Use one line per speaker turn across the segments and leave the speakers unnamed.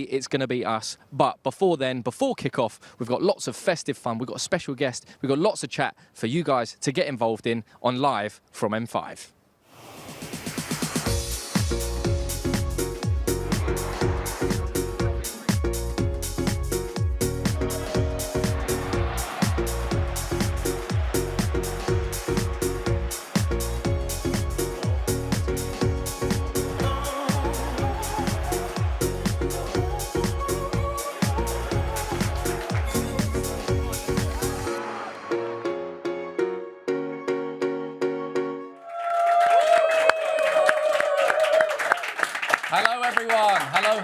It's going to be us. But before then, before kick-off, we've got lots of festive fun. We've got a special guest. We've got lots of chat for you guys to get involved in on Live from M5.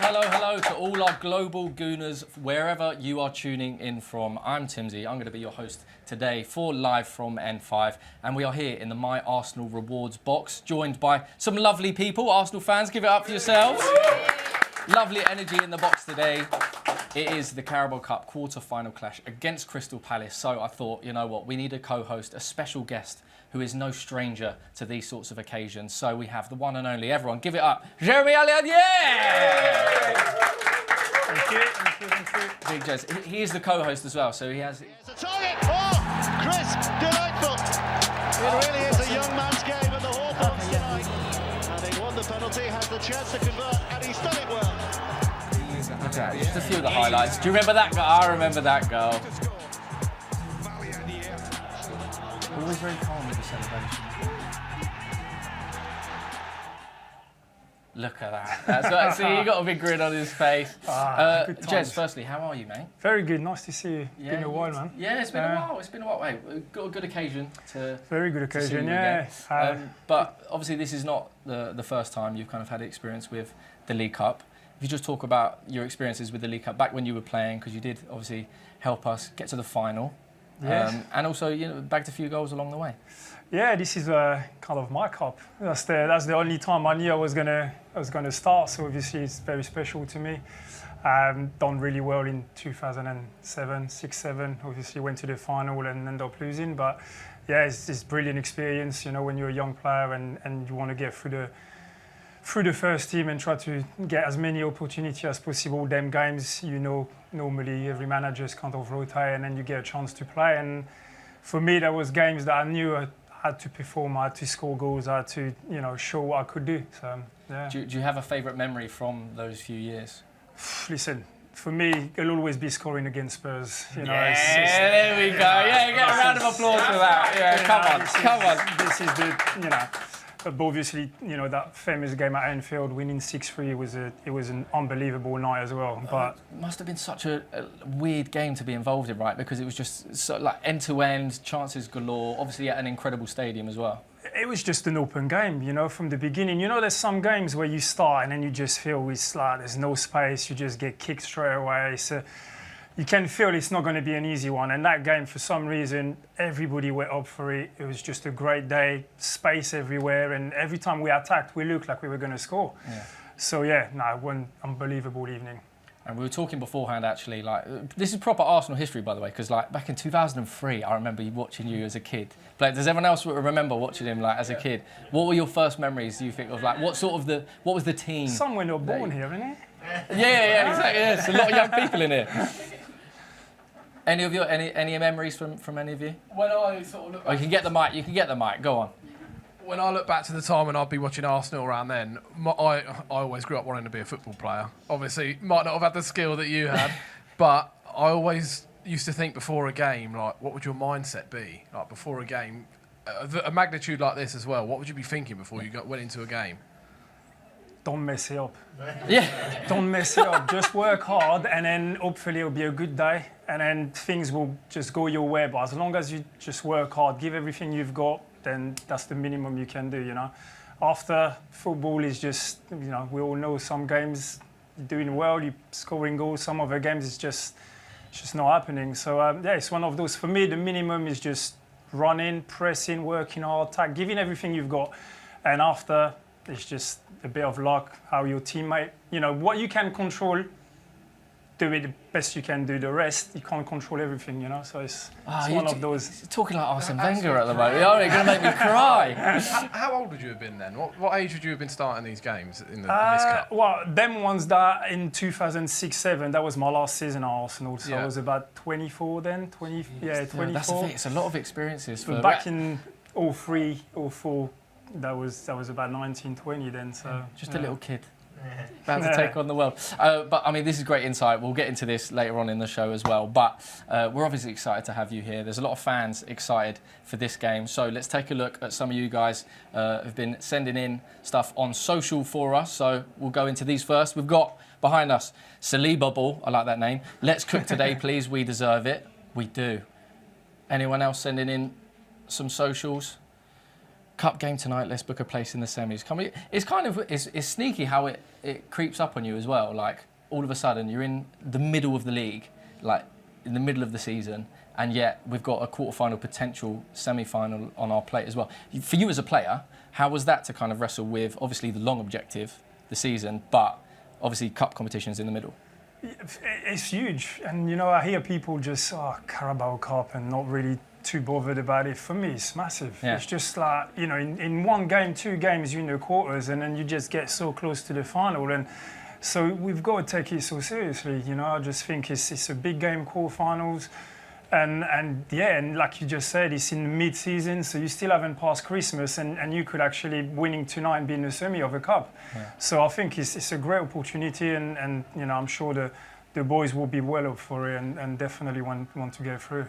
Hello to all our global gooners, wherever you are tuning in from. I'm Timsy. I'm going to be your host today for Live from N5. And we are here in the My Arsenal Rewards box, joined by some lovely people. Arsenal fans, give it up for yourselves. Lovely energy in the box today. It is the Carabao Cup quarter-final clash against Crystal Palace. So I thought, you know what, we need a co-host, a special guest who is no stranger to these sorts of occasions. So we have the one and only, everyone, give it up, Jeremy Alliadier!
Thank you.
Big Jez. He is the co-host as well, so he has...
It's a target! Oh, Chris, delightful! It really is a young man's game at the Hawthorns tonight. And he won the penalty, has the chance to convert, and he's done it well.
Okay, just a few of the highlights. Do you remember that goal? I remember that goal. Always very calm with the celebration. Look at that. That's what, see, you got a big grin on his face. Jez, firstly, how are you, mate?
Very good. Nice to see you.
Yeah,
Been a while, man.
Yeah, it's been a while. It's been a while. Hey, we've got a good occasion to.
Very good occasion,
yeah.
yeah.
But obviously, this is not the first time you've kind of had experience with the League Cup. If you just talk about your experiences with the League Cup back when you were playing, because you did obviously help us get to the final.
Yes.
And also, you know, bagged a few goals along the way.
Yeah, this is kind of my cup. That's the only time I knew I was gonna start. So obviously it's very special to me. Done really well in 2007, 6-7. Obviously went to the final and ended up losing. But yeah, it's brilliant experience. You know, when you're a young player and you want to get through the first team and try to get as many opportunities as possible. Them games, you know, normally every manager's kind of rotate and then you get a chance to play. And for me, that was games that I knew I had to perform, I had to score goals, I had to, you know, show what I could do. So, yeah.
Do you have a favourite memory from those few years?
Listen, for me, it'll always be scoring against Spurs. You know,
there we go. Yeah, get a round of applause for that. Yeah, come on.
This is the, you know. But obviously, you know, that famous game at Anfield, winning 6-3 was an unbelievable night as well. But
it must have been such a weird game to be involved in, right? Because it was just so, like end-to-end, chances galore. Obviously, at an incredible stadium as well.
It was just an open game, you know, from the beginning. You know, there's some games where you start and then you just feel it's like there's no space. You just get kicked straight away. So you can feel it's not going to be an easy one. And that game, for some reason, everybody went up for it. It was just a great day, space everywhere. And every time we attacked, we looked like we were going to score. Yeah. So, yeah, one unbelievable evening.
And we were talking beforehand, actually, like, this is proper Arsenal history, by the way, because, like, back in 2003, I remember watching you as a kid. Like, does everyone else remember watching him, like, as a kid? What were your first memories, do you think, of, like, what was the team?
Some were not born here, isn't it?
Yeah, exactly, yeah. There's a lot of young people in here. Any of your any memories from any of you?
When I sort of look.
Oh, you can get the mic. You can get the mic. Go on.
When I look back to the time when I'd be watching Arsenal around then, I always grew up wanting to be a football player. Obviously, might not have had the skill that you had, but I always used to think before a game, like, what would your mindset be? Like, before a game, a magnitude like this as well, what would you be thinking before you went into a game?
Don't mess it up.
Yeah.
Don't mess it up. Just work hard, and then hopefully it'll be a good day, and then things will just go your way. But as long as you just work hard, give everything you've got, then that's the minimum you can do, you know. After, football is just, you know, we all know some games you're doing well, you're scoring goals. Some other games it's just not happening. So yeah, it's one of those. For me, the minimum is just running, pressing, working hard, giving everything you've got, and after. It's just a bit of luck, how your teammate, you know, what you can control, do it the best you can do. The rest, you can't control everything, you know. So it's one of those.
You're talking like Arsene Wenger at the moment. You're going to make me cry.
How old would you have been then? What age would you have been starting these games in this cup?
Well, them ones that in 2006-07, that was my last season at Arsenal. So I was about 24 then. 24.
That's the thing. It's a lot of experiences.
But back in 03, 04, that was about 19, 20 then. So
just a little kid. About to take on the world. But I mean, this is great insight. We'll get into this later on in the show as well. But we're obviously excited to have you here. There's a lot of fans excited for this game. So let's take a look at some of you guys who've been sending in stuff on social for us. So we'll go into these first. We've got behind us Saliba Ball. I like that name. Let's cook today, please. We deserve it. We do. Anyone else sending in some socials? Cup game tonight, let's book a place in the semis. It's sneaky how it creeps up on you as well. Like, all of a sudden, you're in the middle of the league, like, in the middle of the season, and yet we've got a quarter-final potential semi-final on our plate as well. For you as a player, how was that to kind of wrestle with, obviously, the long objective, the season, but obviously cup competitions in the middle?
It's huge. And, you know, I hear people just, Carabao Cup and not really too bothered about it. For me, it's massive.
Yeah.
It's just like, you know, in one game, 2 games, you're in the quarters, and then you just get so close to the final. And so we've got to take it so seriously. You know, I just think it's a big game, quarterfinals. And like you just said, it's in mid-season, so you still haven't passed Christmas, and you could actually, winning tonight, be in the semi of a cup. Yeah. So I think it's a great opportunity, and you know, I'm sure the boys will be well up for it and definitely want to get through.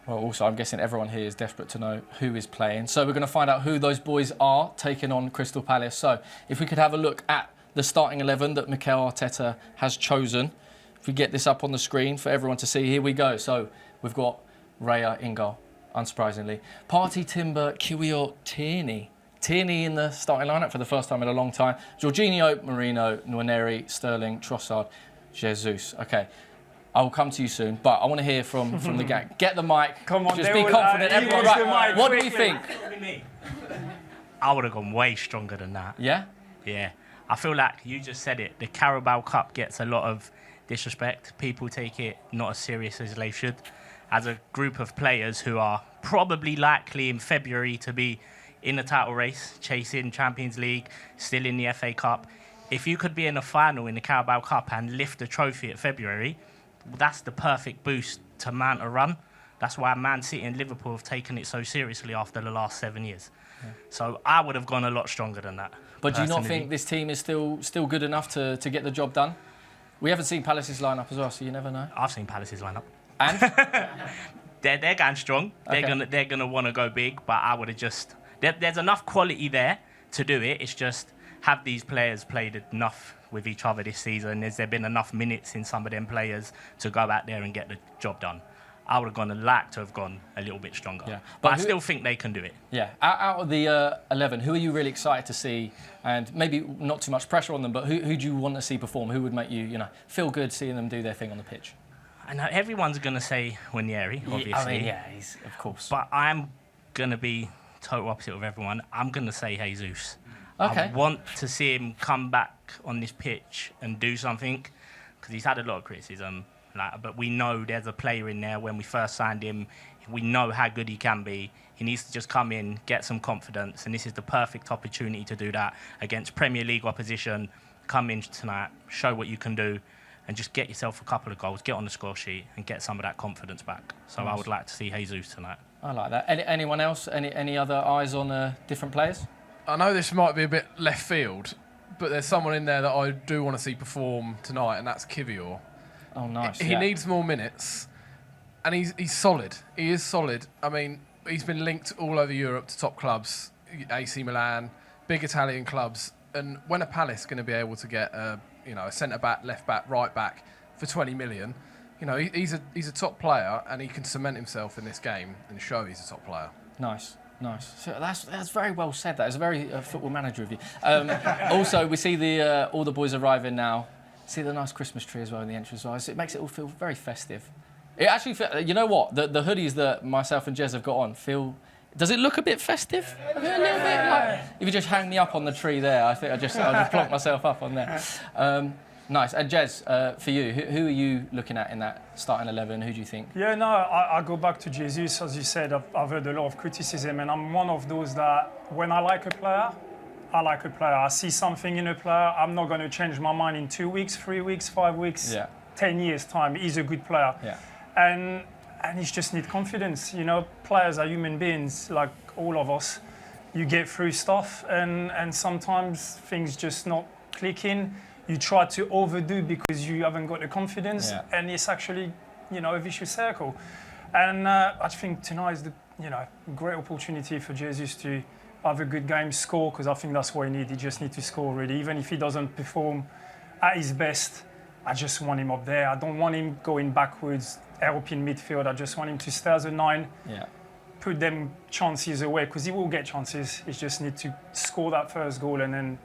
Well, also, I'm guessing everyone here is desperate to know who is playing. So we're going to find out who those boys are taking on Crystal Palace. So if we could have a look at the starting 11 that Mikel Arteta has chosen. If we get this up on the screen for everyone to see, here we go. So we've got Raya in goal, unsurprisingly. Party, Timber, Kiwior, Tierney. Tierney in the starting lineup for the first time in a long time. Jorginho, Marino, Nwaneri, Sterling, Trossard, Jesus. Okay. I will come to you soon, but I want to hear from the gang. Get the mic.
Come on,
just be confident. Everyone, right? What do we think?
I would have gone way stronger than that.
Yeah?
Yeah. I feel like you just said it. The Carabao Cup gets a lot of disrespect. People take it not as serious as they should. As a group of players who are probably likely in February to be in the title race, chasing Champions League, still in the FA Cup. If you could be in a final in the Carabao Cup and lift the trophy at February, that's the perfect boost to mount a run. That's why Man City and Liverpool have taken it so seriously after the last 7 years. Yeah. So I would have gone a lot stronger than that.
But do you not think this team is still good enough to get the job done? We haven't seen Palace's lineup as well, so you never know.
I've seen Palace's lineup.
And?
they're going strong. Okay. They're gonna want to go big, but I would have just... There's enough quality there to do it. It's just, have these players played enough with each other this season? Has there been enough minutes in some of them players to go out there and get the job done? I would have liked to have gone a little bit stronger. Yeah. But I still think they can do it.
Yeah. Out of the 11, who are you really excited to see? And maybe not too much pressure on them, but who do you want to see perform? Who would make you, feel good seeing them do their thing on the pitch?
I know everyone's going to say Ranieri, obviously.
I mean, yeah, he's, of course.
But I'm going to be total opposite of everyone. I'm going to say Jesus.
Okay.
I want to see him come back on this pitch and do something, because he's had a lot of criticism. But we know there's a player in there. When we first signed him, we know how good he can be. He needs to just come in, get some confidence, and this is the perfect opportunity to do that against Premier League opposition. Come in tonight, show what you can do, and just get yourself a couple of goals, get on the score sheet, and get some of that confidence back. So nice. I would like to see Jesus tonight.
I like that. Anyone else? Any other eyes on different players?
I know this might be a bit left field, but there's someone in there that I do want to see perform tonight, and that's Kiwior.
Oh, nice.
He needs more minutes, and he's solid. He is solid. I mean, he's been linked all over Europe to top clubs, AC Milan, big Italian clubs. And when a Palace going to be able to get a centre back, left back, right back for 20 million, he's a top player, and he can cement himself in this game and show he's a top player.
Nice. So that's very well said. That is a very football manager of you. Also, we see all the boys arriving now. See the nice Christmas tree as well in the entrance. It makes it all feel very festive. It actually, you know what? The hoodies that myself and Jez have got on feel. Does it look a bit festive? A little bit. Like, if you just hang me up on the tree there, I think I'll just plonk myself up on there. Nice. And Jez, for you, who are you looking at in that starting 11? Who do you think?
Yeah, no, I go back to Jesus. As you said, I've heard a lot of criticism, and I'm one of those that when I like a player, I like a player. I see something in a player, I'm not going to change my mind in 2 weeks, 3 weeks, 5 weeks, 10 years' time. He's a good player.
Yeah.
And he just needs confidence. You know, players are human beings, like all of us. You get through stuff, and sometimes things just not clicking. You try to overdo because you haven't got the confidence, and it's actually, a vicious circle. And I think tonight is the, great opportunity for Jesus to have a good game, score, because I think that's what he needs. He just needs to score, really. Even if he doesn't perform at his best, I just want him up there. I don't want him going backwards, helping midfield. I just want him to stay as a 9.
Yeah.
Put them chances away, because he will get chances. He just needs to score that first goal and then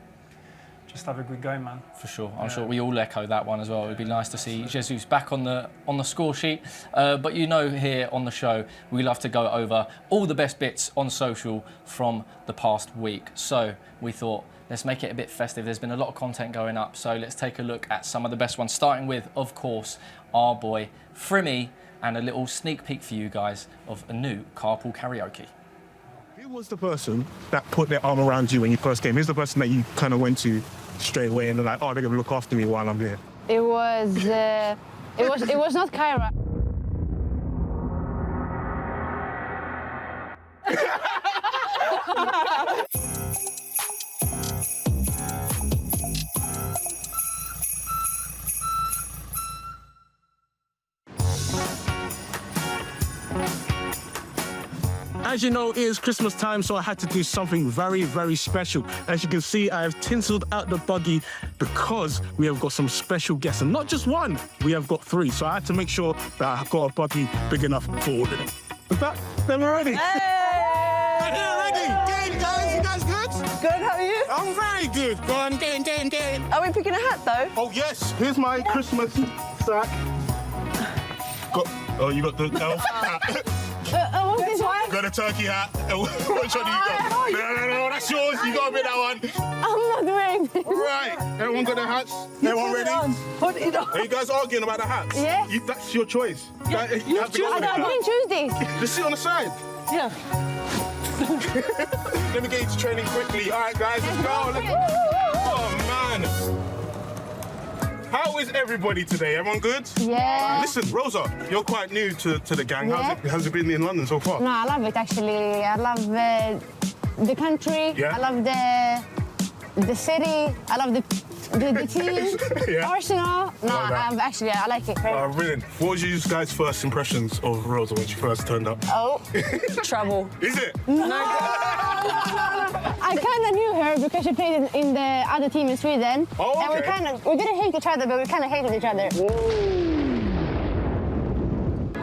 just have a good game, man.
For sure. I'm sure we all echo that one as well. It would be nice to see Jesus back on the score sheet. But here on the show, we love to go over all the best bits on social from the past week. So we thought, let's make it a bit festive. There's been a lot of content going up, so let's take a look at some of the best ones, starting with, of course, our boy Frimmy, and a little sneak peek for you guys of a new carpool karaoke.
Who was the person that put their arm around you when you first came? Who's the person that you kind of went to straight away and they're like, oh, they're going to look after me while I'm here?
It was not Kyra.
As you know, it is Christmas time, so I had to do something very, very special. As you can see, I have tinseled out the buggy because we have got some special guests. And not just one, we have got 3. So I had to make sure that I've got a buggy big enough for all of them. Is that them already?
Hey!
Ready? Game, guys. You guys good?
Good, how are you?
I'm very good. Go on, game.
Are we picking a hat though?
Oh, yes. Here's my Christmas sack. You got the elf hat.
What's this one?
Got a turkey hat. Which one do you got? No, that's yours. You got a bit that one.
I'm not wearing this.
Right. Everyone got their hats? Everyone ready?
Put it on.
Are you guys arguing about the hats?
Yeah.
That's your choice. You have to go with
I didn't choose this.
Just sit on the side.
Yeah.
Let me get into training quickly. All right, guys, let's go. Oh, man. How is everybody today? Everyone good?
Yeah.
Listen, Rosa, you're quite new to the gang.
Yeah.
How's it been in London so far?
No, I love it actually. I love the country.
Yeah.
I love the city. I love the team.
Yeah.
Arsenal. No, I like it.
Brilliant. What was you guys' first impressions of Rosa when she first turned up?
Oh, trouble.
Is it?
I kind of knew her because she played in the other team in Sweden.
Oh, okay.
And we didn't hate each other, but we kind of hated each other.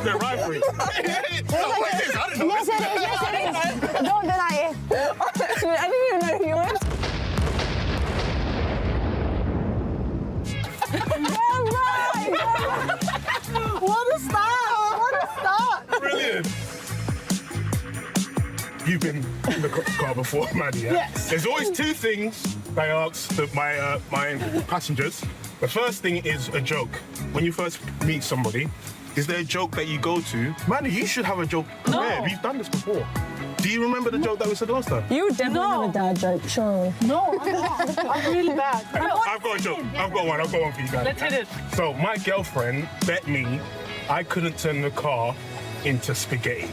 They're rivalry. What is this? I didn't know
Yes, it is. Don't deny it. I didn't even know who you were. What a start!
Brilliant. You've been in the car before, Maddie, yeah?
Yes.
There's always 2 things I ask my passengers. The first thing is a joke. When you first meet somebody, is there a joke that you go to? Maddie, you should have a joke prepared. We've done this before. Do you remember the joke that we said last time?
You definitely have a dad joke, surely. No, I'm really bad.
I've got a joke. I've got one for you guys.
Let's hit it.
So my girlfriend bet me I couldn't turn the car into spaghetti.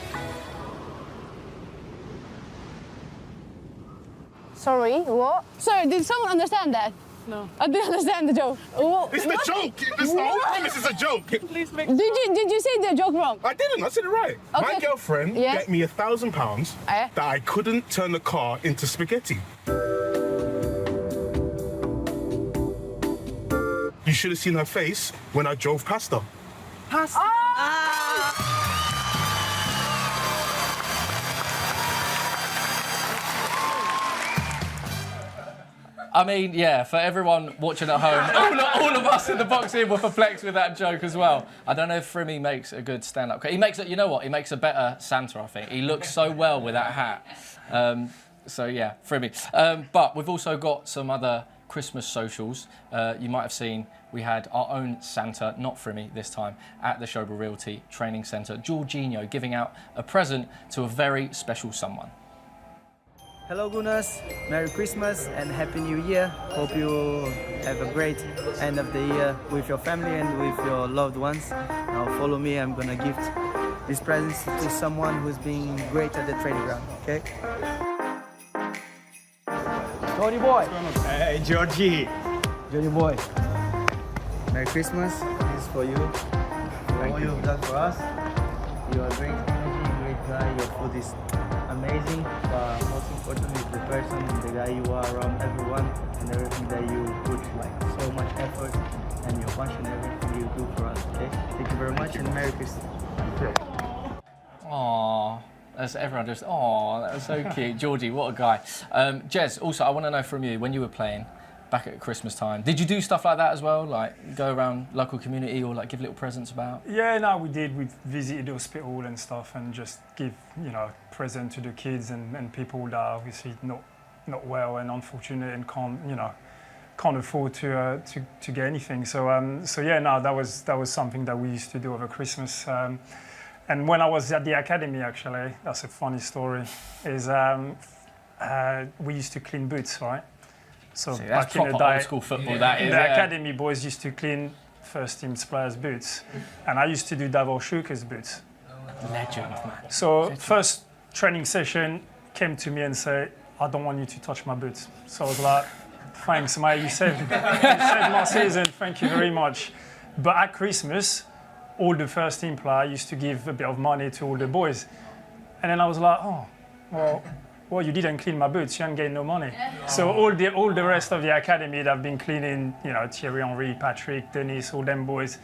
Sorry, what? Sorry, did someone understand that? No. I didn't understand the joke. What?
It's the joke. The whole premise is a joke.
Please make Did you say the joke wrong?
I didn't. I said it right.
Okay.
My girlfriend bet me £1,000 that I couldn't turn the car into spaghetti. You should have seen her face when I drove past her.
Pasta.
I mean, yeah, for everyone watching at home, all of us in the box here were perplexed with that joke as well. I don't know if Frimmy makes a good stand-up. He makes it. You know what? He makes a better Santa, I think. He looks so well with that hat. So yeah, Frimmy. But we've also got some other Christmas socials. You might have seen we had our own Santa, not Frimmy this time, at the Showbiz Realty Training Centre, Jorginho, giving out a present to a very special someone.
Hello Gunners, Merry Christmas and Happy New Year. Hope you have a great end of the year with your family and with your loved ones. Now follow me, I'm gonna gift this present to someone who's been great at the training ground, okay? Tony boy!
Hey Georgie!
Johnny boy, Merry Christmas, this is for you. For all you've done for us. You are great energy, great guy, your food is amazing, but most important is the person, the guy you are around everyone and everything that you put like so much effort and your passion, everything you do for us, okay? Thank you very much and Merry Christmas.
Aww. That's everyone just, oh, that was so cute. Georgie, what a guy. Jez, also, I want to know from you, when you were playing back at Christmas time, did you do stuff like that as well? Like go around local community or like give little presents about?
Yeah, no, we did. We visited the hospital and stuff and just give, you know, present to the kids and people that are obviously not well and unfortunate and can't afford to get anything. So yeah, no, that was something that we used to do over Christmas. And when I was at the academy, actually, that's a funny story, is we used to clean boots, right? So
see, that's
back in the
proper
day,
old school football, that is.
the academy boys used to clean first team players' boots. And I used to do Davor Schuker's boots.
Legend, man.
So first training session came to me and said, I don't want you to touch my boots. So I was like, thanks, mate, you saved my season, thank you very much. But at Christmas, all the first team players used to give a bit of money to all the boys. And then I was like, oh, well, you didn't clean my boots, you ain't getting no money. So all the rest of the academy that have been cleaning, you know, Thierry Henry, Patrick, Dennis, all them boys,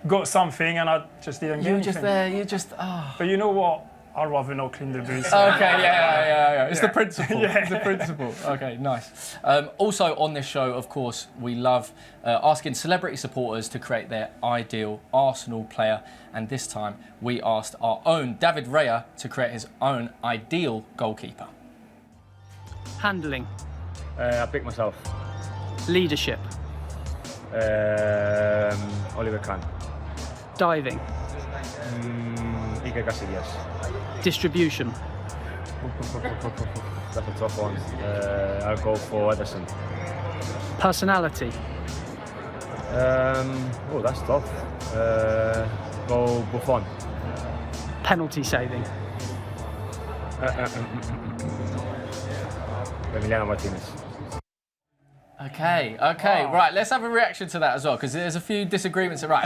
got something and I just didn't get anything.
You just, oh.
But you know what? I'd rather not clean the boots.
Okay, yeah. It's the principle.
Yeah.
It's the principle. Okay, nice. Also on this show, of course, we love asking celebrity supporters to create their ideal Arsenal player. And this time, we asked our own David Raya to create his own ideal goalkeeper.
Handling.
I pick myself.
Leadership.
Oliver Kahn.
Diving.
Iker Casillas.
Distribution.
That's a tough one. I'll go for Ederson.
Personality.
Oh, that's tough. Go Buffon.
Penalty saving.
Emiliano Martinez.
Okay, right. Let's have a reaction to that as well, because there's a few disagreements. Right,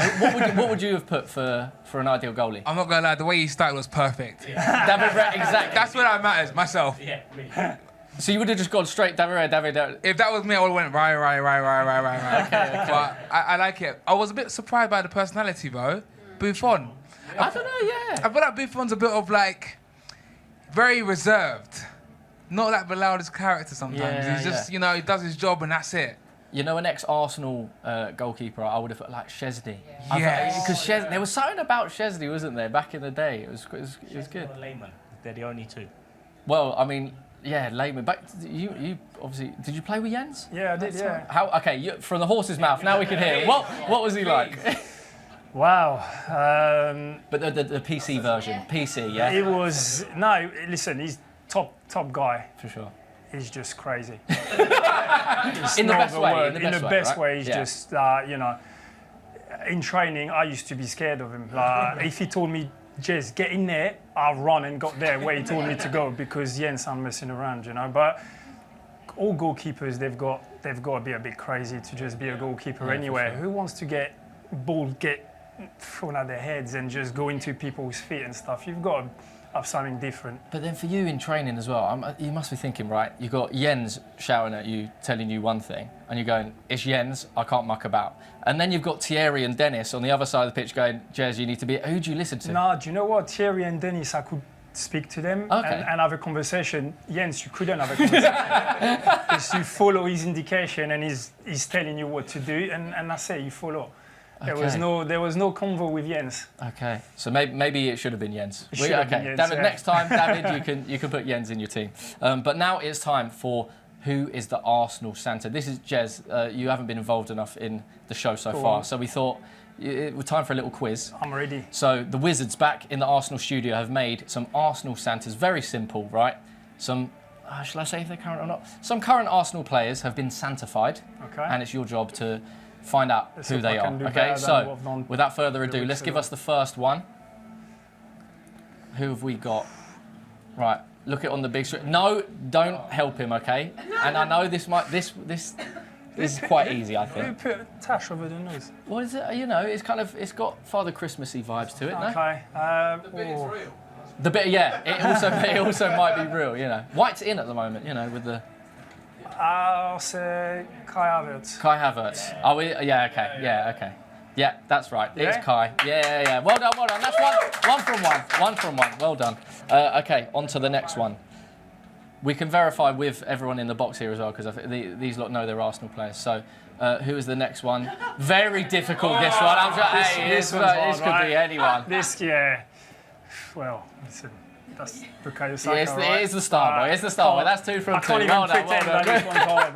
what would you have put for an ideal goalie?
I'm not gonna lie, the way he started was perfect.
David Raya, exactly.
That's what that matters, myself.
Yeah, me.
So you would have just gone straight David Raya.
If that was me, I would have went right.
Okay.
But I like it. I was a bit surprised by the personality, though. Buffon.
I don't know, yeah.
I feel like Buffon's a bit of like very reserved. Not like the loudest character sometimes.
Yeah,
He's just, you know, he does his job and that's it.
You know, an ex-Arsenal goalkeeper, I would have put like Szczesny.
Yes.
Because there was something about Szczesny, wasn't there, back in the day? It was good.
Or Lehmann. They're the only two.
Well, I mean, yeah, Lehmann. But you obviously, did you play with Jens?
Yeah, I did, yeah.
How? Okay, from the horse's mouth. Now we can hear. What was he like?
Wow.
But the PC version, PC, yeah.
It was, no, listen, he's top guy.
For sure.
He's just crazy.
In the best way.
In the best way, he's
Yeah.
just, you know, in training, I used to be scared of him. If he told me, Jez, get in there, I'll run and got there where he told me to go because Jens aren't messing around, you know. But all goalkeepers, they've got to be a bit crazy to just be a goalkeeper anyway. Sure. Who wants to get thrown at their heads and just go into people's feet and stuff? You've got to have something different.
But then for you in training as well, you must be thinking, right, you've got Jens shouting at you, telling you one thing, and you're going, it's Jens, I can't muck about. And then you've got Thierry and Dennis on the other side of the pitch going, Jez, you need to be... Who do you listen to?
No, do you know what? Thierry and Dennis, I could speak to them and have a conversation. Jens, you couldn't have a conversation. Because you follow his indication and he's telling you what to do, and that's it, you follow.
Okay.
There was no convo with Jens.
Okay, so maybe it should have been Jens.
Been Jens,
David,
yeah.
next time, David, you can put Jens in your team. But now it's time for who is the Arsenal Santa? This is Jez. You haven't been involved enough in the show so far, so we thought it was time for a little quiz.
I'm ready.
So the Wizards back in the Arsenal studio have made some Arsenal Santas. Very simple, right? Some, shall I say if they're current or not? Some current Arsenal players have been Santified, and it's your job to find out who they are. Okay, so without further ado, let's give us the first one. Who have we got? Right, look it on the big screen. No, don't help him, okay? And I know this is quite easy, I think.
Who put a tash over the nose?
What is it? You know, it's got Father Christmassy vibes to it, no?
Okay.
The bit is real.
The bit, yeah. It also might be real, you know. White's in at the moment, you know, with the.
I'll say Kai Havertz.
Kai Havertz. Are we? Yeah. Okay. Yeah. Okay. Yeah, that's right. It's Kai. Yeah. Well done. That's one from one. One from one. Well done. Okay, on to the next one. We can verify with everyone in the box here as well, because these lot know they're Arsenal players. So, who is the next one? Very difficult, this one. This could be anyone.
Well, that's Bukayo Saka,
it is the star boy. It's the star boy. That's 2 from 2.
I can't even pretend that this one's hard,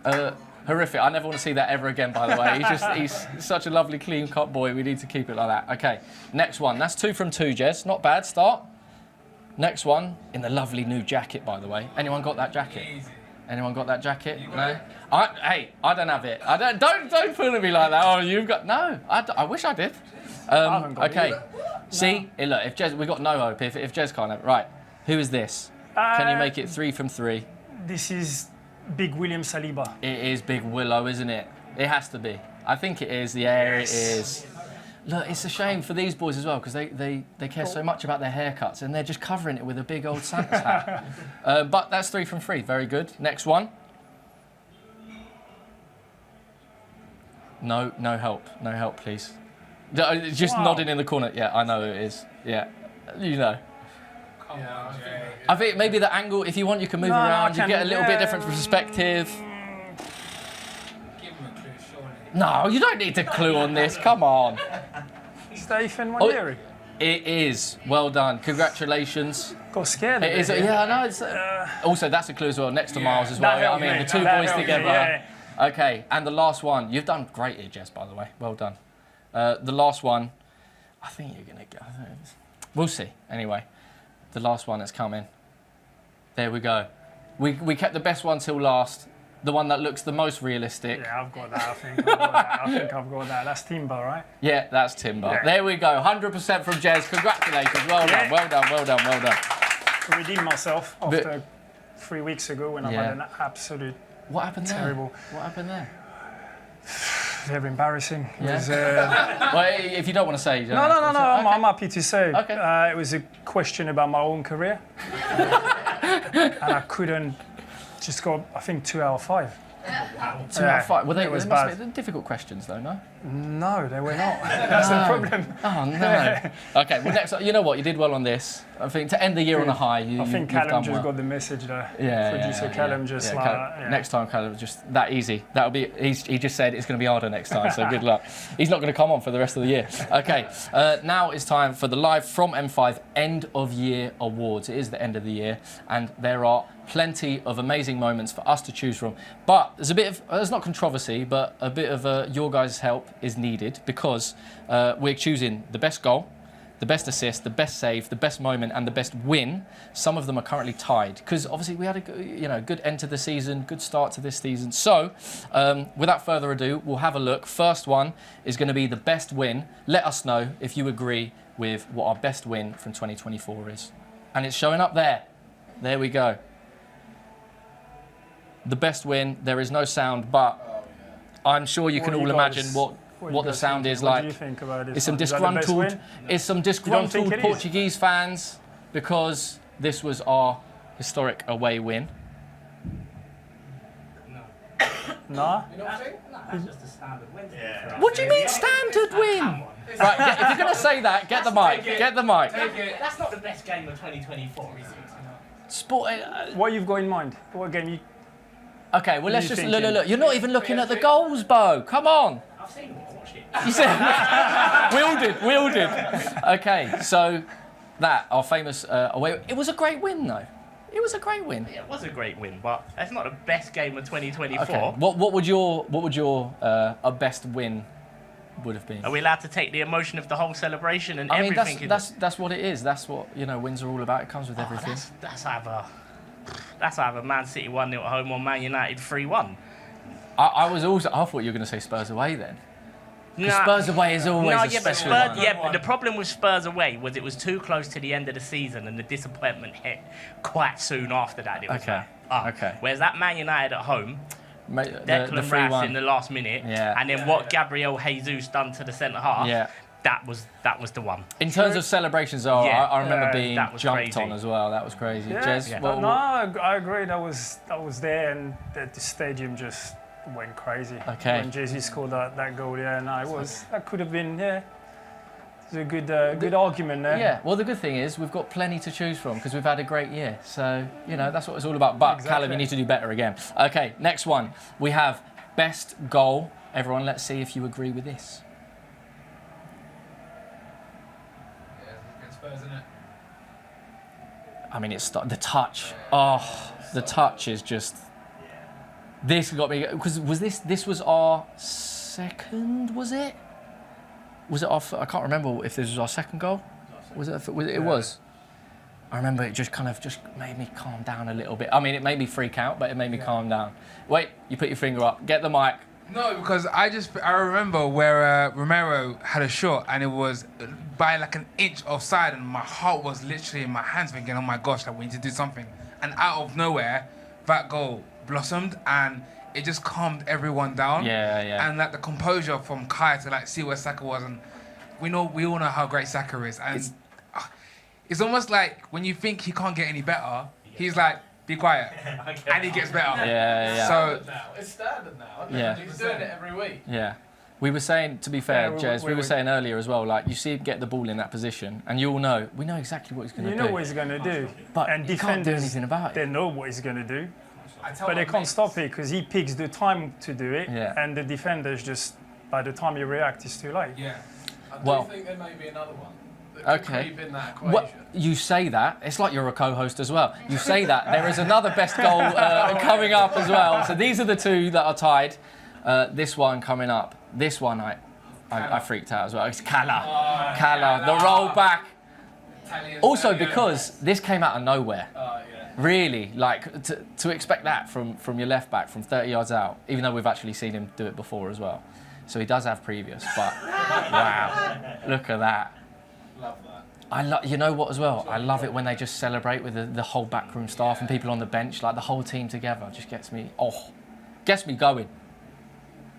right?
Horrific. I never want to see that ever again, by the way. He's such a lovely, clean-cut boy. We need to keep it like that. Okay, next one. That's 2 from 2, Jez. Not bad start. Next one, in the lovely new jacket, by the way. Anyone got that jacket?
Easy.
Anyone got that jacket? No? I don't have it. Don't fool me like that. Oh, you've got... No, I wish I did. Okay. See? Look, if Jez... We've got no hope if Jez can't have it. Right. Who is this? Can you make it 3 from 3?
This is Big William Saliba.
It is Big Willow, isn't it? It has to be. I think it is. Yeah, it is. Look, it's a shame for these boys as well, because they care so much about their haircuts and they're just covering it with a big old Santa's hat. But that's 3 from 3. Very good. Next one. No help. No help, please. Just nodding in the corner. Yeah, I know it is. Yeah, you know. I think maybe the angle, if you want, you can move around. You get a little bit different perspective.
Give him a clue, surely.
No, you don't need to clue on this. Come on.
Stephen Waneri.
It is. Well done. Congratulations.
Got scared.
It is. Yeah, I know. It's, also, that's a clue as well. Next to Miles as well. I mean, the two boys together. Okay, and the last one. You've done great here, Jess, by the way. Well done. The last one, I think you're going to get... We'll see. Anyway, the last one that's coming. There we go. We kept the best one till last. The one that looks the most realistic.
Yeah, I've got that. I think I've got that. That's Timber, right?
Yeah, that's Timber. Yeah. There we go. 100% from Jez. Congratulations. Well done. Well done. Well done. Well done.
I redeemed myself after 3 weeks ago when I had an absolute...
What happened there?
Terrible.
What happened there?
Very embarrassing. It was,
well, if you don't want to say, you don't
no.
Okay.
I'm happy to say.
Okay.
It was a question about my own career, and I couldn't just go. I think 2 out of 5.
2 out of 5. Well, they
was
must be difficult questions, though, no?
No, they were not. That's the problem.
Oh no. Okay. Well, next, you know what? You did well on this. I think to end the year on a high,
I think Callum just got the message there. Producer Callum just
next time, Callum, just that easy. That'll be. He just said it's going to be harder next time. So good luck. He's not going to come on for the rest of the year. Okay. Now it's time for the live from M5 end of year awards. It is the end of the year, and there are plenty of amazing moments for us to choose from. But there's a bit of there's not controversy, but a bit of your guys' help is needed because we're choosing the best goal, the best assist, the best save, the best moment, and the best win. Some of them are currently tied because obviously we had a good end to the season, good start to this season. So without further ado, we'll have a look. First one is going to be the best win. Let us know if you agree with what our best win from 2024 is, and it's showing up there. There we go. The best win. There is no sound, but I'm sure you can all imagine what the sound is like.
What do you think about this?
It's some disgruntled Portuguese fans because this was our historic away win.
No?
You know what I'm saying? No, that's just a standard win. Yeah.
What do you mean standard win? Right, if you're going to say that, get the mic. Get the mic.
That's not the best game of 2024, is it?
Sport.
What you've got in mind? What game you...
Okay, well, let's just look. You're not even looking at the goals, Bo. Come on.
I've seen it. Watch it.
You said we all did. Okay, so that our famous away. It was a great win, though. It was a great win.
It was a great win, but that's not the best game of 2024.
Okay. What would your best win would have been?
Are we allowed to take the emotion of the whole celebration and
I mean,
everything?
that's what it is. That's what wins are all about. It comes with everything.
That's either Man City 1-0 at home or Man United 3-1.
I thought you were going to say Spurs away then. Spurs away is always a special one.
But the problem with Spurs away was it was too close to the end of the season and the disappointment hit quite soon after that. It was
okay.
Whereas that Man United at home,
The
Declan Rice in the last minute, and then what Gabriel Jesus done to the centre half, that was the one.
In terms of celebrations, I remember being jumped
crazy.
on as well. That was crazy. Jez,
But no, I agree. That was there, and the stadium just went crazy.
Okay.
When Jesus scored that goal, that could have been, it's a good argument there.
Yeah, well, the good thing is we've got plenty to choose from because we've had a great year. So, that's what it's all about. But, Callum, you need to do better again. Okay, next one. We have best goal. Everyone, let's see if you agree with this. I mean, it's the touch. Oh, the touch is just... This got me... Because this was our second, was it? Was it our... I can't remember if this was our second goal. Was it? It was. I remember it just made me calm down a little bit. I mean, it made me freak out, but it made me calm down. Wait, you put your finger up. Get the mic.
No, because I remember where Romero had a shot and it was by like an inch offside and my heart was literally in my hands thinking, oh my gosh, like we need to do something. And out of nowhere, that goal blossomed and it just calmed everyone down.
Yeah.
And like the composure from Kai to like see where Saka was, and we all know how great Saka is. And it's almost like when you think he can't get any better, he's like, be quiet, and he gets better.
Yeah.
So
it's standard now.
Yeah.
He's doing it every week.
Yeah. We were saying, to be fair, Jez, we were saying earlier as well, like, you see him get the ball in that position, and you all know, we know exactly what he's going to do.
You know what he's going to do.
But
and
he can't do
defenders,
anything about it.
they know what he's going to do. But they can't stop it because he picks the time to do it, and the defenders just, by the time you react, it's too late.
Yeah.
I think there may be another one. Okay. In that equation.
Well, you say that. It's like you're a co-host as well. You say that. There is another best goal coming up as well. So these are the two that are tied. This one coming up. This one I freaked out as well. It's Cala. Cala, the roll back. Also because this came out of nowhere. Really, like to expect that from your left back from 30 yards out, even though we've actually seen him do it before as well. So he does have previous, but wow, look at that.
Love that.
You know what as well? I love it when they just celebrate with the whole backroom staff and people on the bench, like the whole team together. Just gets me going.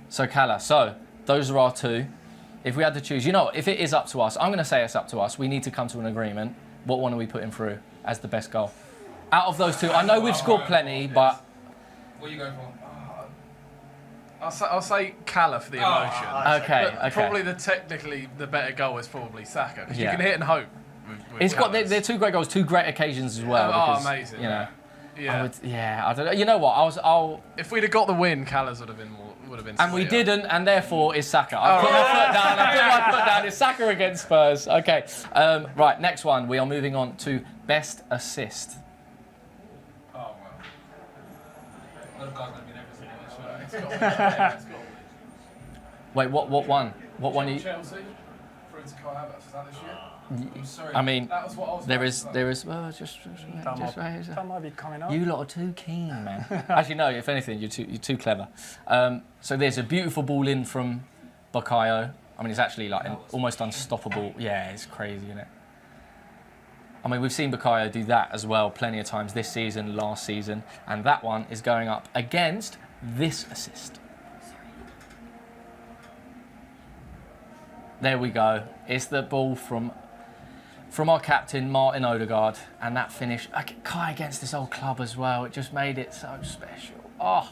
So Cala, those are our two. If we had to choose, if it is up to us, I'm going to say it's up to us. We need to come to an agreement. What one are we putting through as the best goal? Out of those two, I know we've scored plenty, but...
What are you going for?
I'll say Cala for the emotion.
Okay.
Probably technically the better goal is probably Saka, because you can hit and hope.
They're two great goals, two great occasions as well. Because,
amazing.
Yeah. I don't know. You know what?
If we'd have got the win, Cala's would have been
and we didn't, and therefore it's Saka. I put my foot down. It's Saka against Spurs. Okay. Right. Next one. We are moving on to best assist.
Oh well.
Wait, what one? What one?
Chelsea through to Kai Havertz. Is that this year? I'm sorry.
I mean,
that was what I was
there is. Well, just
that might be coming up.
You lot are too keen, man. Actually, no. If anything, you're too clever. So there's a beautiful ball in from Bukayo. I mean, it's actually like almost unstoppable. Yeah, it's crazy, isn't it? I mean, we've seen Bukayo do that as well plenty of times this season, last season, and that one is going up against this assist. There we go. It's the ball from our captain, Martin Odegaard, and that finish. Kai against this old club as well. It just made it so special. Oh.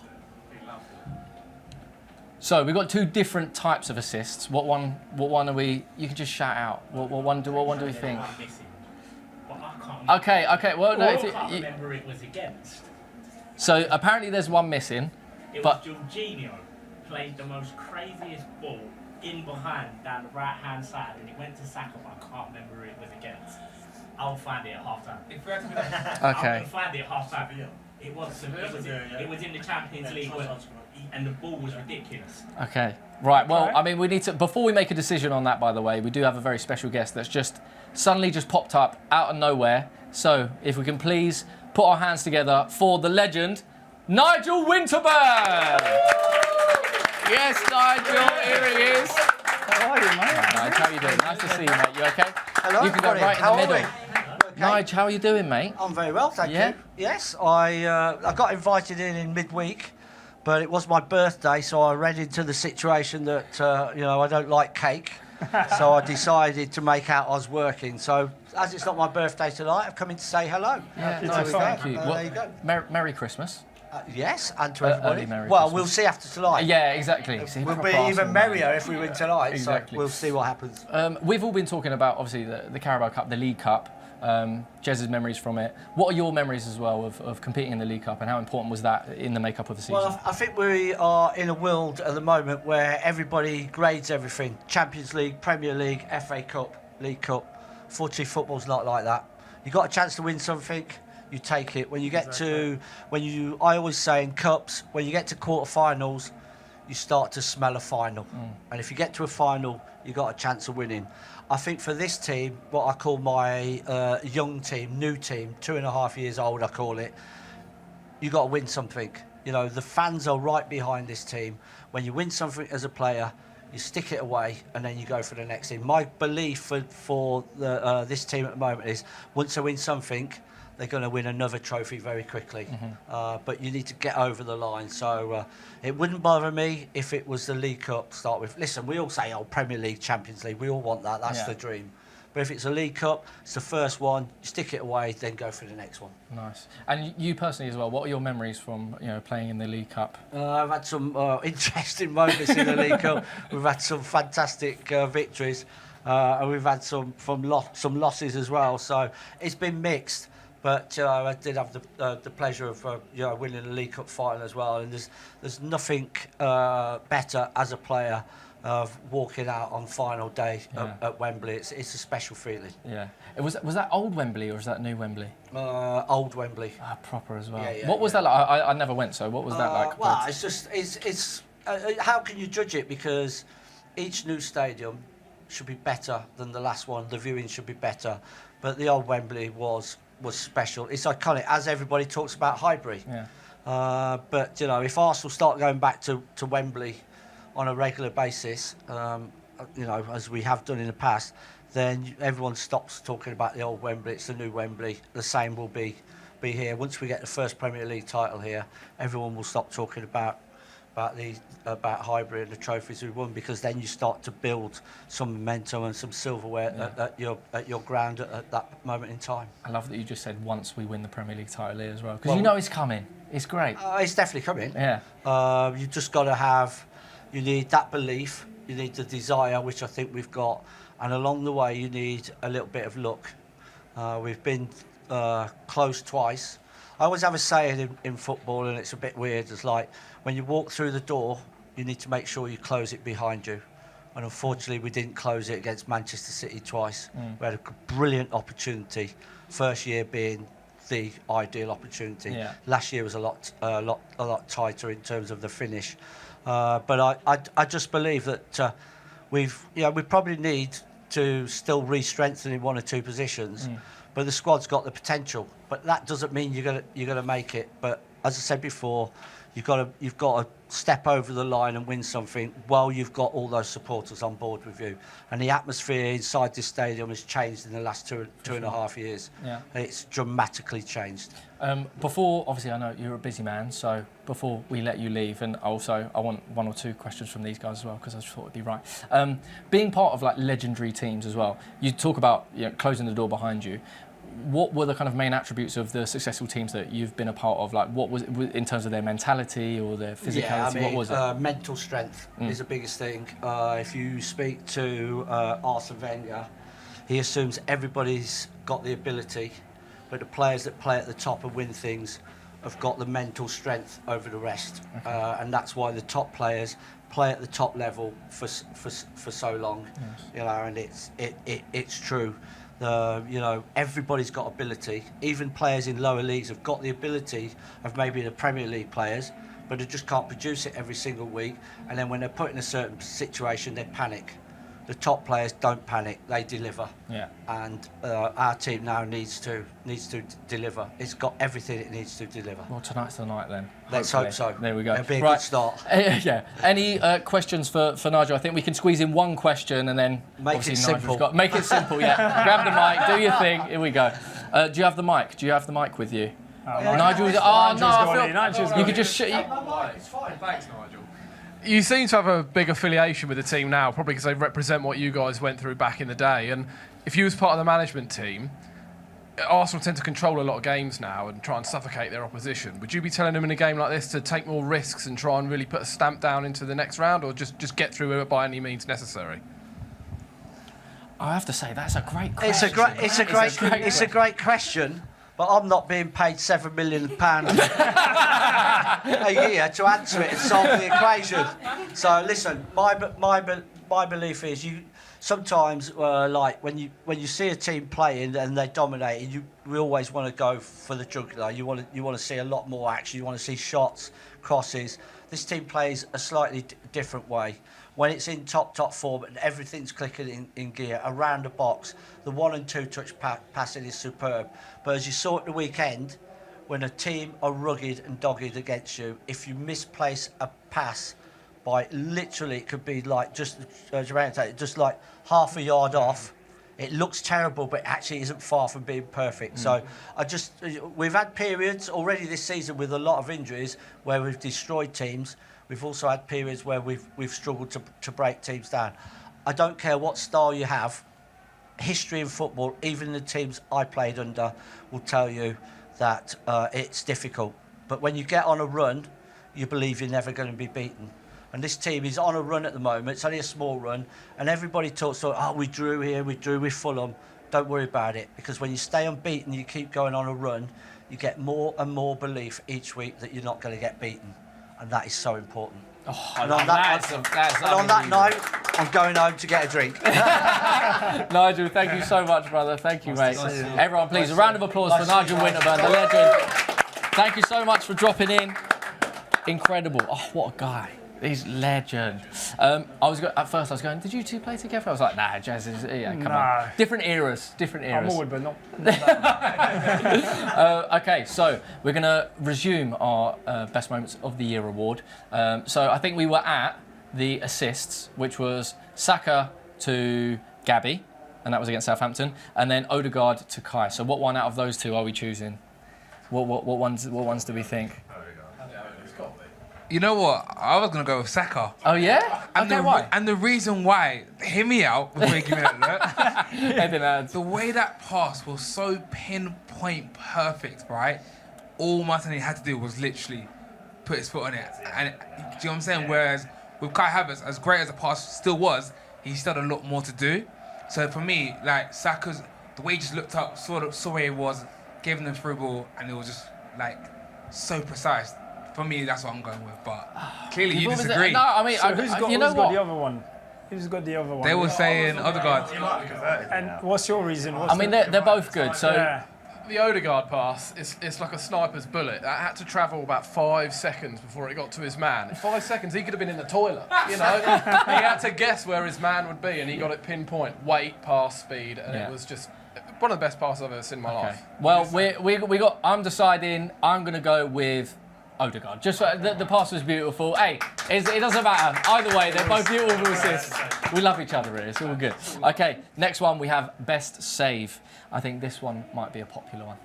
So we've got two different types of assists. What one are we? You can just shout out. What one do we think? Okay. Well, no.
I can't remember it was against.
So apparently there's one missing.
It was Jorginho played the most craziest ball in behind down the right-hand side, and it went to Saka, but I can't remember who it was against. I'll find it at half time.
Okay.
I'll find it at half time. It was in the Champions League, and the ball was ridiculous.
Okay. Right. Well, I mean, we need to, before we make a decision on that, by the way, we do have a very special guest that's just suddenly just popped up out of nowhere. So if we can please put our hands together for the legend, Nigel Winterburn. Yes, Nigel, here he is.
How are you, mate?
Nigel, how are you doing? Nice to see you, mate. You okay?
Hello,
You can go
everybody.
right in
How
the
are
middle.
Okay.
Nigel, how are you doing, mate?
I'm very well, thank
Yeah?
you. Yes, I got invited in midweek, but it was my birthday, so I read into the situation that I don't like cake, so I decided to make out I was working. So as it's not my birthday tonight, I've come in to say hello.
Yeah,
Happy
nice,
to
thank you.
There you go.
Merry Christmas.
Yes, and to everybody.
early Merry
Well,
Christmas.
we'll see after tonight.
Yeah, exactly. See,
We'll
proper
be
Arsenal,
even merrier if we win tonight,
Exactly.
so we'll see what happens.
We've all been talking about, obviously, the Carabao Cup, the League Cup, Jez's memories from it. What are your memories as well of competing in the League Cup, and how important was that in the makeup of the season?
Well, I think we are in a world at the moment where everybody grades everything. Champions League, Premier League, FA Cup, League Cup. Fortunately, football's not like that. You got a chance to win something, you take it. When you get I always say in cups, when you get to quarterfinals, you start to smell a final. And if you get to a final, you got a chance of winning. I think for this team, what I call my young team, new team, 2.5 years old, I call it, you got to win something. You know, the fans are right behind this team. When you win something as a player, you stick it away and then you go for the next thing. My belief for this team at the moment is once they win something, they're going to win another trophy very quickly. But you need to get over the line. So it wouldn't bother me if it was the League Cup to start with. Listen, we all say, oh, Premier League, Champions League, we all want that. That's the dream. But if it's a League Cup, it's the first one, you stick it away, then go for the next one.
Nice. And you personally as well, what are your memories from playing in the League Cup?
I've had some interesting moments in the League Cup. We've had some fantastic victories, and we've had some losses as well. So it's been mixed. But I did have the pleasure of winning the League Cup final as well. And there's nothing better as a player of walking out on final day at Wembley. It's a special feeling.
Yeah. Was that old Wembley or is that new Wembley?
Old Wembley.
Proper as well.
Yeah,
what was that like? I never went, so what was that like?
Well, it's how can you judge it? Because each new stadium should be better than the last one. The viewing should be better. But the old Wembley was special. It's iconic, as everybody talks about Highbury.
Yeah.
But if Arsenal start going back to Wembley on a regular basis, as we have done in the past, then everyone stops talking about the old Wembley. It's the new Wembley. The same will be here. Once we get the first Premier League title here, everyone will stop talking about Highbury and the trophies we won, because then you start to build some momentum and some silverware at your ground at that moment in time.
I love that you just said once we win the Premier League title here as well, because it's coming. It's great.
It's definitely coming.
Yeah.
You've just got to have. You need that belief. You need the desire, which I think we've got, and along the way you need a little bit of luck. We've been close twice. I always have a saying in football, and it's a bit weird. It's like when you walk through the door, you need to make sure you close it behind you. And unfortunately, we didn't close it against Manchester City twice. We had a brilliant opportunity. First year being the ideal opportunity.
Yeah.
Last year was a lot tighter in terms of the finish. But I just believe that we probably need to still re-strengthen in one or two positions. But the squad's got the potential. But that doesn't mean you're gonna make it. But as I said before, you've got to step over the line and win something while you've got all those supporters on board with you. And the atmosphere inside this stadium has changed in the last two and a half years.
Yeah.
It's dramatically changed.
Before, obviously, I know you're a busy man, so before we let you leave, and also I want one or two questions from these guys as well, because I just thought it'd be right. Being part of like legendary teams as well, you talk about closing the door behind you. What were the kind of main attributes of the successful teams that you've been a part of? Like, what was it in terms of their mentality or their physicality?
Yeah, I mean,
what was it?
Mental strength is the biggest thing. If you speak to Arsene Wenger, he assumes everybody's got the ability, but the players that play at the top and win things have got the mental strength over the rest. And that's why the top players play at the top level for so long, you know, and it's true. You know, everybody's got ability. Even players in lower leagues have got the ability of maybe the Premier League players, but they just can't produce it every single week. And then when they're put in a certain situation, they panic. The top players don't panic; they deliver.
Yeah.
And our team now needs to deliver. It's got everything it needs to deliver.
Well, tonight's the night then.
Let's
hopefully.
hope so.
There we go.
It'll be a
Right.
good start.
Yeah. Any questions for Nigel? I think we can squeeze in one question and then
Make
obviously
it
Nigel's
simple.
got make it simple. Yeah. Grab the mic. Do your thing. Here we go. Do you have the mic? Do you have the mic with you? Nigel. Oh no! I feel you could just shut.
It's fine. Thanks, Nigel. You seem to have a big affiliation with the team now, probably because they represent what you guys went through back in the day. And if you was part of the management team, Arsenal tend to control a lot of games now and try and suffocate their opposition. Would you be telling them in a game like this to take more risks and try and really put a stamp down into the next round, or just get through it by any means necessary?
I have to say that's a great question.
It's a great question. But I'm not being paid £7 million a year to answer it and solve the equation. So listen, my belief is you sometimes like when you see a team playing and they dominate, we always want to go for the jugular. You want to see a lot more action. You want to see shots, crosses. This team plays a slightly different way. When it's in top form and everything's clicking in gear around the box, the 1 and 2 touch passing is superb. But as you saw at the weekend, when a team are rugged and dogged against you, if you misplace a pass by literally, it could be like just like half a yard off, it looks terrible, but it actually isn't far from being perfect. So we've had periods already this season with a lot of injuries where we've destroyed teams. We've also had periods where we've struggled to break teams down. I don't care what style you have. History in football, even the teams I played under, will tell you that it's difficult. But when you get on a run, you believe you're never going to be beaten. And this team is on a run at the moment. It's only a small run. And everybody talks about, we drew here, we drew with Fulham. Don't worry about it. Because when you stay unbeaten, you keep going on a run, you get more and more belief each week that you're not going to get beaten. And that is so important. And on that note, I'm going home to get a drink.
Nigel, thank you so much, brother. Thank you, mate. Everyone, please, a round of applause for Nigel Winterburn, the legend. Thank you so much for dropping in. Incredible. Oh, what a guy. He's legend. At first I was going, did you two play together? I was like, nah, Jazz is, come on. Different eras.
I'm old, but not.
Okay, so we're going to resume our Best Moments of the Year award. So I think we were at the assists, which was Saka to Gabby, and that was against Southampton, and then Odegaard to Kai. So what one out of those two are we choosing? What ones do we think?
You know what? I was going to go with Saka.
Oh, yeah?
And
why?
And the reason why, hear me out before you give me that look. The way that pass was so pinpoint perfect, right? All Martinelli had to do was literally put his foot on it. And do you know what I'm saying? Whereas with Kai Havertz, as great as the pass still was, he still had a lot more to do. So for me, like Saka's, the way he just looked up, saw where he was, gave him the through ball, and it was just like so precise. For me, that's what I'm going with, but clearly you disagree.
No, I mean,
So who's got the other one?
They were saying Odegaard.
And what's your reason?
They're both good. So
The Odegaard pass, it's like a sniper's bullet. That had to travel about 5 seconds before it got to his man. In 5 seconds, he could have been in the toilet, you know? He had to guess where his man would be, and he got it pinpoint. Weight, pass, speed, and it was just one of the best passes I've ever seen in my life.
Well, I'm deciding I'm going to go with Odegaard. Just the pass was beautiful. Hey, it doesn't matter. Either way, they're both beautiful assists. We love each other here. It's all good. Okay, next one we have best save. I think this one might be a popular one.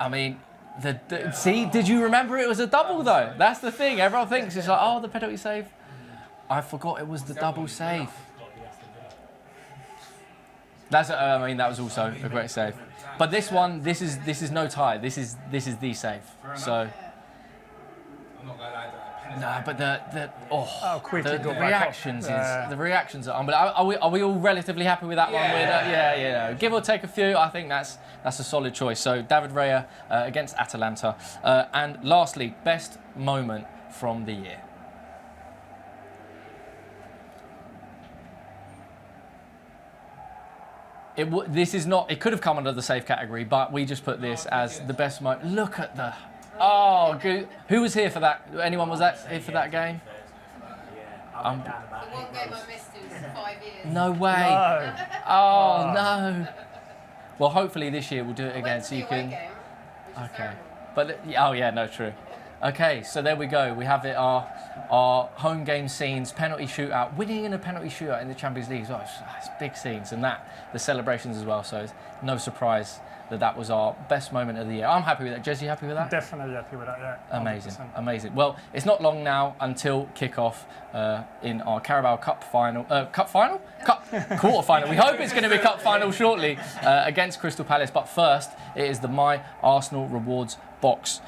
I mean, see, did you remember it was a double though? That's the thing. Everyone thinks it's like, the penalty save. I forgot it was the double save. That was also a great save. But this one, this is no tie. This is the save. So.
I'm not gonna lie to that.
No, but the
reactions
the reactions are unbelievable. Are we all relatively happy with that one? Yeah. Give or take a few, I think that's a solid choice. So David Raya against Atalanta, and lastly, best moment from the year. This is not, it could have come under the safe category, but we just put this as the best moment. Look at the, oh, good. Who was here for that? Anyone was here for that game?
The one game I missed in 5 years.
No way.
No.
Oh, no. Well, hopefully this year we'll do it again so you can. Okay. But, oh yeah, no, true. Okay, so there we go. We have it, our home game scenes, penalty shootout, winning in a penalty shootout in the Champions League. Oh, it's big scenes, and the celebrations as well. So it's no surprise that was our best moment of the year. I'm happy with that. Jez, you happy with that?
Definitely happy with that, yeah.
Amazing,
100%.
amazing. Well, it's not long now until kick-off in our Carabao Cup final. Quarter final. We hope it's going to be cup final shortly against Crystal Palace. But first, it is the My Arsenal Rewards box.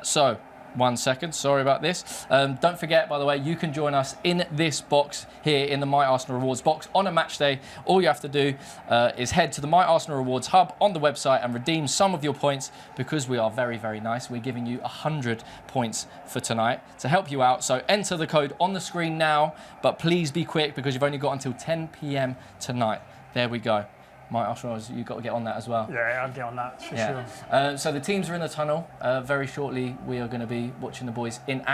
So, 1 second, sorry about this. Don't forget, by the way, you can join us in this box here in the My Arsenal Rewards box on a match day. All you have to do is head to the My Arsenal Rewards hub on the website and redeem some of your points because we are very, very nice. We're giving you 100 points for tonight to help you out. So enter the code on the screen now, but please be quick because you've only got until 10 p.m. tonight. There we go. My Arsenal, you've got to get on that as well.
Yeah, I'll get on that for sure.
So the teams are in the tunnel. Very shortly, we are going to be watching the boys in